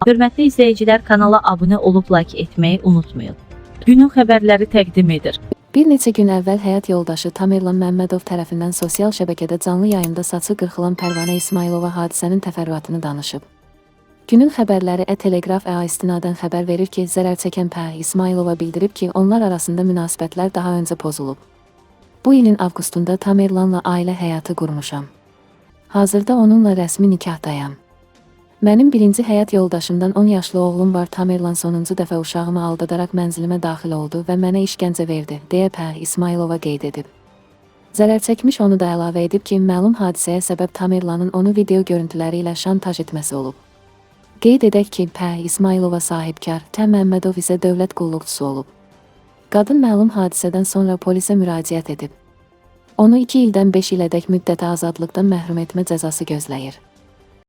Hörmətli izləyicilər, kanala abunə olub like etməyi unutmayın. Günün xəbərləri təqdim edir. Bir neçə gün əvvəl həyat yoldaşı Tamerlan Məmmədov tərəfindən sosial şəbəkədə canlı yayımda saçı qırxılan Pərvanə İsmailova hadisənin təfərrüatını danışıb. Günün xəbərləri Telegraf istinadən xəbər verir ki, zərər çəkən Pərvanə İsmailova bildirib ki, onlar arasında münasibətlər daha öncə pozulub. Bu ilin avqustunda Tamerlanla ailə həyatı qurmuşam. Hazırda onunla rəsmi nikahdayam. Mənim birinci həyat yoldaşımdan 10 yaşlı oğlum var. Tamerlan sonuncu dəfə uşağımı aldadaraq mənzilimə daxil oldu və mənə işgəncə verdi, deyə Pərvanə İsmailova qeyd edib. Zərər çəkmiş onu da əlavə edib ki, məlum hadisəyə səbəb Tamerlanın onu video görüntüləri ilə şantaj etməsi olub. Qeyd edək ki, Pərvanə İsmailova sahibkar, Məmmədov isə dövlət qulluqçusu olub. Qadın məlum hadisədən sonra polisə müraciət edib. Onu 2 ildən 5 ilədək müddətə azadlıqdan məhrum etmə cəzası gözləyir.